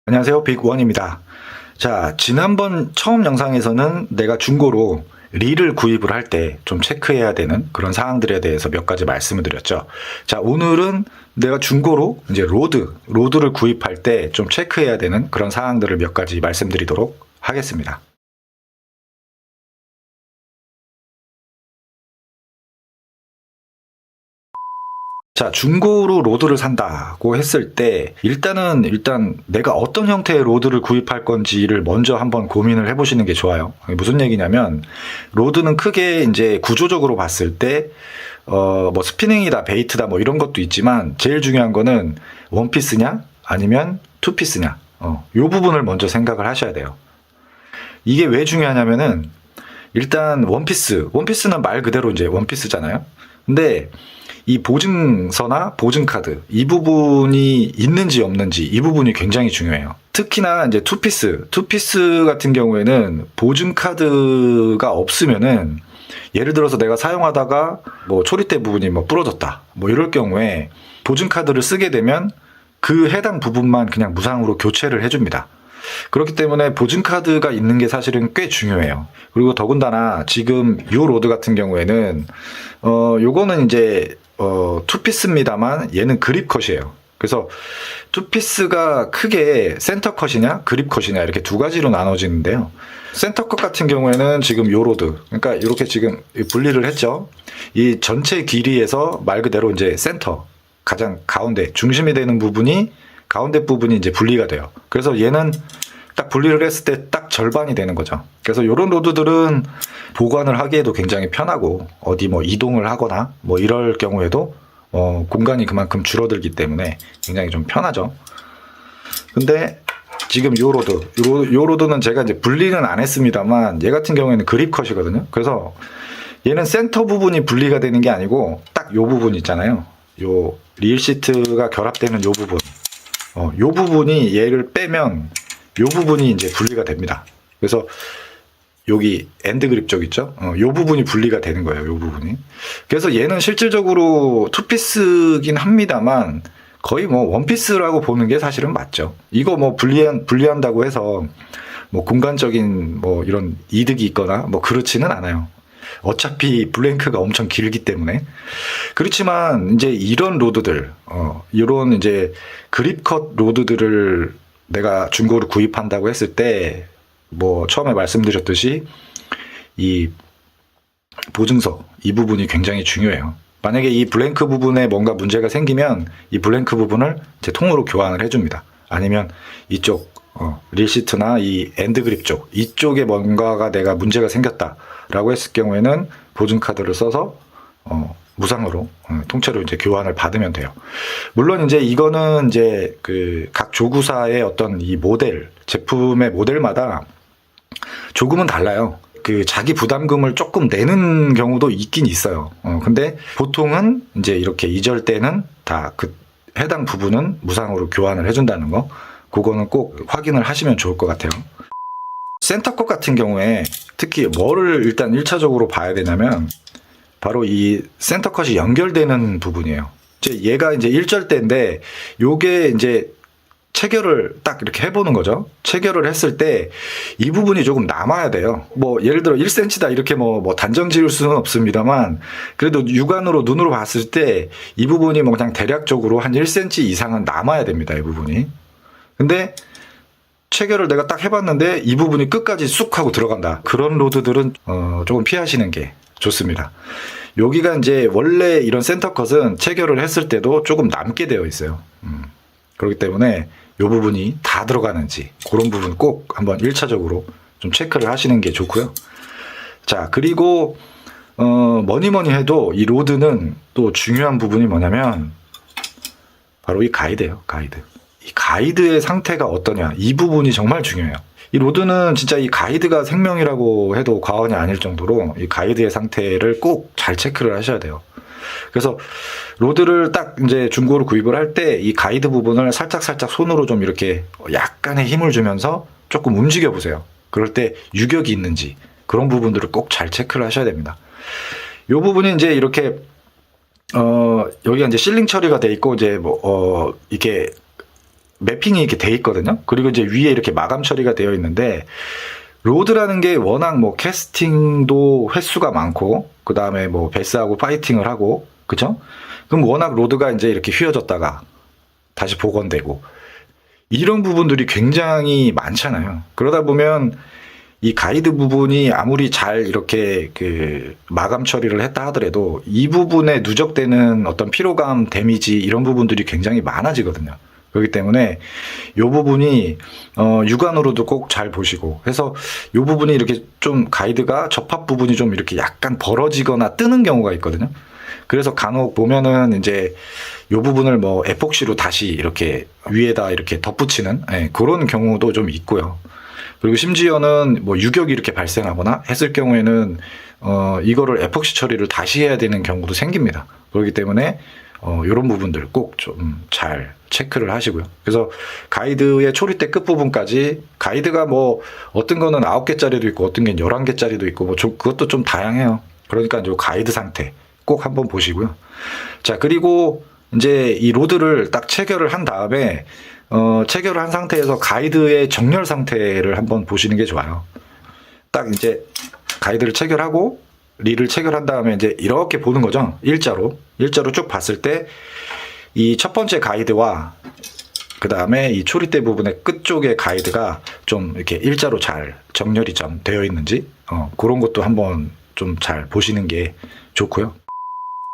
안녕하세요. 빅원입니다. 자, 지난번 처음 영상에서는 내가 중고로 릴을 구입을 할 때 좀 체크해야 되는 그런 사항들에 대해서 몇 가지 말씀을 드렸죠. 자, 오늘은 내가 중고로 이제 로드를 구입할 때 좀 체크해야 되는 그런 사항들을 몇 가지 말씀드리도록 하겠습니다. 자, 중고로 로드를 산다고 했을 때 일단 내가 어떤 형태의 로드를 구입할 건지를 먼저 한번 고민을 해보시는 게 좋아요. 무슨 얘기냐면 로드는 크게 이제 구조적으로 봤을 때 뭐 스피닝이다, 베이트다 뭐 이런 것도 있지만 제일 중요한 거는 원피스냐 아니면 투피스냐 요 부분을 먼저 생각을 하셔야 돼요. 이게 왜 중요하냐면은 일단 원피스는 말 그대로 이제 원피스잖아요. 근데 이 보증서나 보증카드 이 부분이 있는지 없는지 이 부분이 굉장히 중요해요. 특히나 이제 투피스 같은 경우에는 보증카드가 없으면은 예를 들어서 내가 사용하다가 뭐 초리대 부분이 뭐 부러졌다 뭐 이럴 경우에 보증카드를 쓰게 되면 그 해당 부분만 그냥 무상으로 교체를 해줍니다. 그렇기 때문에 보증카드가 있는 게 사실은 꽤 중요해요. 그리고 더군다나 지금 요 로드 같은 경우에는 요거는 이제 투피스입니다만 얘는 그립 컷이에요. 그래서 투피스가 크게 센터 컷이냐 그립 컷이냐 이렇게 두 가지로 나눠지는데요. 센터 컷 같은 경우에는 지금 요 로드, 그러니까 이렇게 지금 분리를 했죠. 이 전체 길이에서 말 그대로 이제 센터, 가장 가운데 중심이 되는 부분이 가운데 부분이 이제 분리가 돼요. 그래서 얘는 딱 분리를 했을 때 딱 절반이 되는 거죠. 그래서 이런 로드들은 보관을 하기에도 굉장히 편하고 어디 뭐 이동을 하거나 뭐 이럴 경우에도 공간이 그만큼 줄어들기 때문에 굉장히 좀 편하죠. 근데 지금 요 로드는 제가 이제 분리는 안 했습니다만 얘 같은 경우에는 그립 컷이거든요. 그래서 얘는 센터 부분이 분리가 되는 게 아니고 딱 요 부분 있잖아요. 요 릴 시트가 결합되는 요 부분. 요 부분이 얘를 빼면 요 부분이 이제 분리가 됩니다. 그래서 여기 엔드 그립 쪽 있죠? 요 부분이 분리가 되는 거예요. 요 부분이. 그래서 얘는 실질적으로 투피스긴 합니다만 거의 뭐 원피스라고 보는 게 사실은 맞죠. 이거 뭐 분리한다고 해서 뭐 공간적인 뭐 이런 이득이 있거나 뭐 그렇지는 않아요. 어차피 블랭크가 엄청 길기 때문에. 그렇지만 이제 이런 로드들, 이런 이제 그립컷 로드들을 내가 중고로 구입한다고 했을 때, 뭐 처음에 말씀드렸듯이 이 보증서 이 부분이 굉장히 중요해요. 만약에 이 블랭크 부분에 뭔가 문제가 생기면 이 블랭크 부분을 이제 통으로 교환을 해줍니다. 아니면 이쪽 릴시트나 이 엔드 그립 쪽 이쪽에 뭔가가 내가 문제가 생겼다라고 했을 경우에는 보증카드를 써서 무상으로 통째로 이제 교환을 받으면 돼요. 물론 이제 이거는 이제 그 각 조구사의 어떤 이 모델 제품의 모델마다 조금은 달라요. 그 자기 부담금을 조금 내는 경우도 있긴 있어요. 근데 보통은 이제 이렇게 이절 때는 다 그 해당 부분은 무상으로 교환을 해준다는 거. 그거는 꼭 확인을 하시면 좋을 것 같아요. 센터컷 같은 경우에 특히 뭐를 일단 1차적으로 봐야 되냐면 바로 이 센터컷이 연결되는 부분이에요. 얘가 이제 일절대인데 요게 이제 체결을 딱 이렇게 해보는 거죠. 체결을 했을 때 이 부분이 조금 남아야 돼요. 뭐 예를 들어 1cm다 이렇게 뭐 단정 지을 수는 없습니다만 그래도 육안으로 눈으로 봤을 때 이 부분이 뭐 그냥 대략적으로 한 1cm 이상은 남아야 됩니다. 이 부분이. 근데 체결을 내가 딱 해봤는데 이 부분이 끝까지 쑥 하고 들어간다. 그런 로드들은 조금 피하시는 게 좋습니다. 여기가 이제 원래 이런 센터컷은 체결을 했을 때도 조금 남게 되어 있어요. 그렇기 때문에 이 부분이 다 들어가는지 그런 부분 꼭 한번 1차적으로 좀 체크를 하시는 게 좋고요. 자, 그리고 뭐니 해도 이 로드는 또 중요한 부분이 뭐냐면 바로 이 가이드예요. 가이드. 이 가이드의 상태가 어떠냐 이 부분이 정말 중요해요. 이 로드는 진짜 이 가이드가 생명이라고 해도 과언이 아닐 정도로 이 가이드의 상태를 꼭 잘 체크를 하셔야 돼요. 그래서 로드를 딱 이제 중고로 구입을 할 때 이 가이드 부분을 살짝 손으로 좀 이렇게 약간의 힘을 주면서 조금 움직여 보세요. 그럴 때 유격이 있는지 그런 부분들을 꼭 잘 체크를 하셔야 됩니다. 이 부분이 이제 이렇게 여기가 이제 실링 처리가 돼 있고 이제 이게 매핑이 이렇게 돼 있거든요. 그리고 이제 위에 이렇게 마감 처리가 되어 있는데, 로드라는 게 워낙 뭐 캐스팅도 횟수가 많고, 그 다음에 뭐 베스하고 파이팅을 하고, 그쵸? 그럼 워낙 로드가 이제 이렇게 휘어졌다가 다시 복원되고, 이런 부분들이 굉장히 많잖아요. 그러다 보면 이 가이드 부분이 아무리 잘 이렇게 그 마감 처리를 했다 하더라도 이 부분에 누적되는 어떤 피로감, 데미지 이런 부분들이 굉장히 많아지거든요. 그렇기 때문에 이 부분이 육안으로도 꼭 잘 보시고 해서 이 부분이 이렇게 좀 가이드가 접합 부분이 좀 이렇게 약간 벌어지거나 뜨는 경우가 있거든요. 그래서 간혹 보면은 이제 이 부분을 뭐 에폭시로 다시 이렇게 위에다 이렇게 덧붙이는 그런 경우도 좀 있고요. 그리고 심지어는 뭐 유격이 이렇게 발생하거나 했을 경우에는 이거를 에폭시 처리를 다시 해야 되는 경우도 생깁니다. 그렇기 때문에 이런 부분들 꼭 좀 잘 체크를 하시고요. 그래서 가이드의 초리대 끝부분까지 가이드가 뭐 어떤 거는 9개짜리도 있고 어떤 게 11개짜리도 있고 뭐 그것도 좀 다양해요. 그러니까 이제 가이드 상태 꼭 한번 보시고요. 자, 그리고 이제 이 로드를 딱 체결을 한 다음에 체결을 한 상태에서 가이드의 정렬 상태를 한번 보시는 게 좋아요. 딱 이제 가이드를 체결하고 릴을 체결한 다음에 이제 이렇게 보는 거죠. 일자로 쭉 봤을 때 이 첫 번째 가이드와 그 다음에 이 초리대 부분의 끝쪽의 가이드가 좀 이렇게 일자로 잘 정렬이 좀 되어 있는지 그런 것도 한번 좀 잘 보시는 게 좋고요.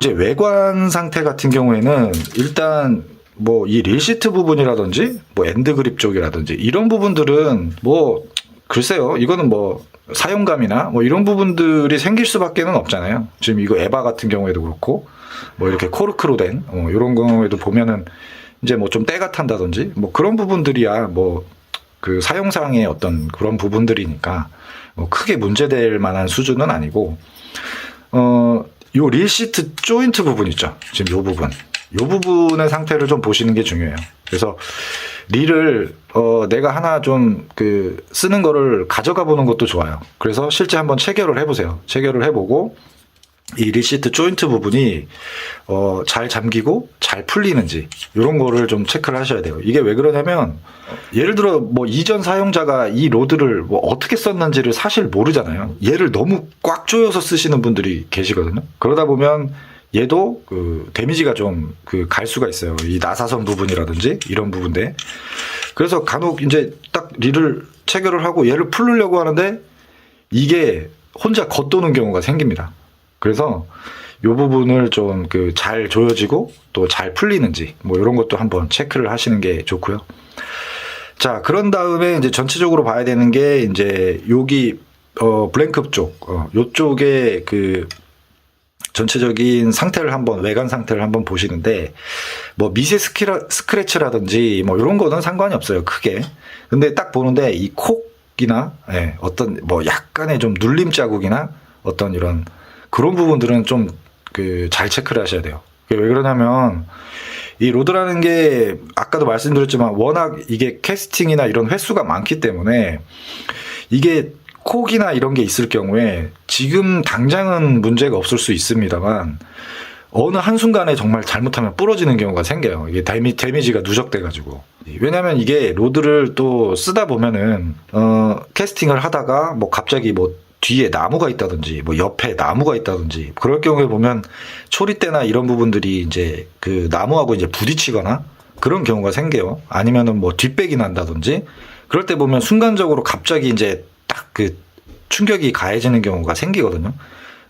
이제 외관 상태 같은 경우에는 일단 뭐 이 릴 시트 부분이라든지 뭐 엔드 그립 쪽이라든지 이런 부분들은 뭐 글쎄요, 이거는 뭐 사용감이나 뭐 이런 부분들이 생길 수밖에는 없잖아요. 지금 이거 에바 같은 경우에도 그렇고 뭐 이렇게 코르크로 된 이런 경우에도 보면은 이제 뭐 좀 때가 탄다든지 뭐 그런 부분들이야 뭐 그 사용상의 어떤 그런 부분들이니까 뭐 크게 문제될 만한 수준은 아니고 요 릴 시트 조인트 부분 있죠. 지금 요 부분의 상태를 좀 보시는 게 중요해요. 그래서 릴을 내가 하나 좀 그 쓰는 거를 가져가 보는 것도 좋아요. 그래서 실제 한번 체결을 해보세요. 체결을 해보고 이 릴 시트 조인트 부분이 잘 잠기고 잘 풀리는지 이런 거를 좀 체크를 하셔야 돼요. 이게 왜 그러냐면 예를 들어 뭐 이전 사용자가 이 로드를 뭐 어떻게 썼는지를 사실 모르잖아요. 얘를 너무 꽉 조여서 쓰시는 분들이 계시거든요. 그러다 보면 얘도 그 데미지가 좀 그 갈 수가 있어요. 이 나사선 부분이라든지 이런 부분들. 그래서 간혹 이제 딱 릴을 체결을 하고 얘를 풀려고 하는데 이게 혼자 겉도는 경우가 생깁니다. 그래서 이 부분을 좀 그 잘 조여지고 또 잘 풀리는지 뭐 이런 것도 한번 체크를 하시는 게 좋고요. 자, 그런 다음에 이제 전체적으로 봐야 되는 게 이제 여기 블랭크 쪽, 요쪽에 그 전체적인 상태를 한번 외관 상태를 한번 보시는데 뭐 미세 스크래치라든지 뭐 이런 거는 상관이 없어요, 크게. 근데 딱 보는데 이 콕이나 어떤 뭐 약간의 좀 눌림 자국이나 어떤 이런 그런 부분들은 좀 그 잘 체크를 하셔야 돼요. 왜 그러냐면 이 로드라는 게 아까도 말씀드렸지만 워낙 이게 캐스팅이나 이런 횟수가 많기 때문에 이게 콕이나 이런 게 있을 경우에 지금 당장은 문제가 없을 수 있습니다만 어느 한순간에 정말 잘못하면 부러지는 경우가 생겨요. 이게 데미지가 누적돼가지고. 왜냐면 이게 로드를 또 쓰다 보면은 캐스팅을 하다가 뭐 갑자기 뭐 뒤에 나무가 있다든지 뭐 옆에 나무가 있다든지 그럴 경우에 보면 초리대나 이런 부분들이 이제 그 나무하고 이제 부딪히거나 그런 경우가 생겨요. 아니면은 뭐 뒷백이 난다든지 그럴 때 보면 순간적으로 갑자기 이제 딱 그 충격이 가해지는 경우가 생기거든요.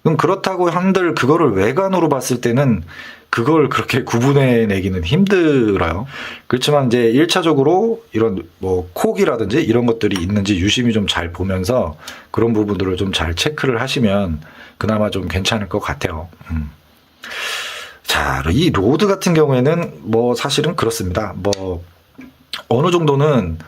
그럼 그렇다고 한들 그거를 외관으로 봤을 때는 그걸 그렇게 구분해내기는 힘들어요. 그렇지만 이제 1차적으로 이런 뭐 콕이라든지 이런 것들이 있는지 유심히 좀 잘 보면서 그런 부분들을 좀 잘 체크를 하시면 그나마 좀 괜찮을 것 같아요. 자, 이 로드 같은 경우에는 뭐 사실은 그렇습니다. 뭐 어느 정도는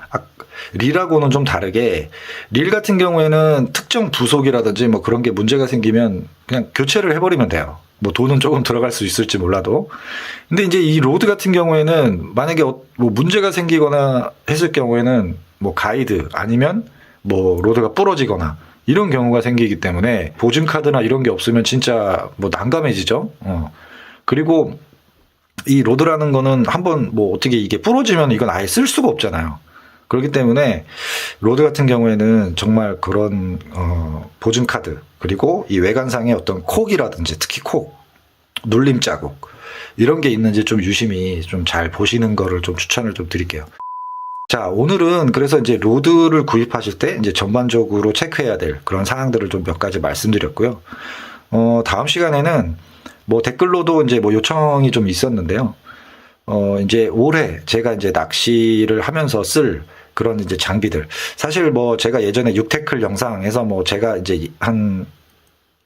릴하고는 좀 다르게 릴 같은 경우에는 특정 부속이라든지 뭐 그런 게 문제가 생기면 그냥 교체를 해버리면 돼요. 뭐 돈은 조금 들어갈 수 있을지 몰라도. 근데 이제 이 로드 같은 경우에는 만약에 뭐 문제가 생기거나 했을 경우에는 뭐 가이드 아니면 뭐 로드가 부러지거나 이런 경우가 생기기 때문에 보증카드나 이런 게 없으면 진짜 뭐 난감해지죠. 그리고 이 로드라는 거는 한번 뭐 어떻게 이게 부러지면 이건 아예 쓸 수가 없잖아요. 그렇기 때문에 로드 같은 경우에는 정말 그런 보증 카드, 그리고 이 외관상의 어떤 콕이라든지 특히 콕, 눌림 자국 이런 게 있는지 좀 유심히 좀 잘 보시는 거를 좀 추천을 좀 드릴게요. 자, 오늘은 그래서 이제 로드를 구입하실 때 이제 전반적으로 체크해야 될 그런 사항들을 좀 몇 가지 말씀드렸고요. 다음 시간에는 뭐 댓글로도 이제 뭐 요청이 좀 있었는데요. 이제 올해 제가 이제 낚시를 하면서 쓸 그런 이제 장비들. 사실 뭐 제가 예전에 6태클 영상에서 뭐 제가 이제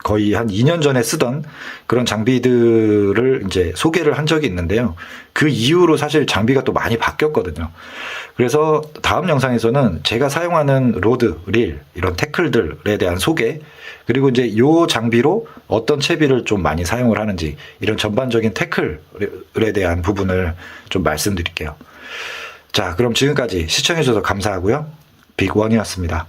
거의 한 2년 전에 쓰던 그런 장비들을 이제 소개를 한 적이 있는데요. 그 이후로 사실 장비가 또 많이 바뀌었거든요. 그래서 다음 영상에서는 제가 사용하는 로드, 릴, 이런 태클들에 대한 소개, 그리고 이제 요 장비로 어떤 채비를 좀 많이 사용을 하는지, 이런 전반적인 태클에 대한 부분을 좀 말씀드릴게요. 자, 그럼 지금까지 시청해주셔서 감사하고요. 빅원이었습니다.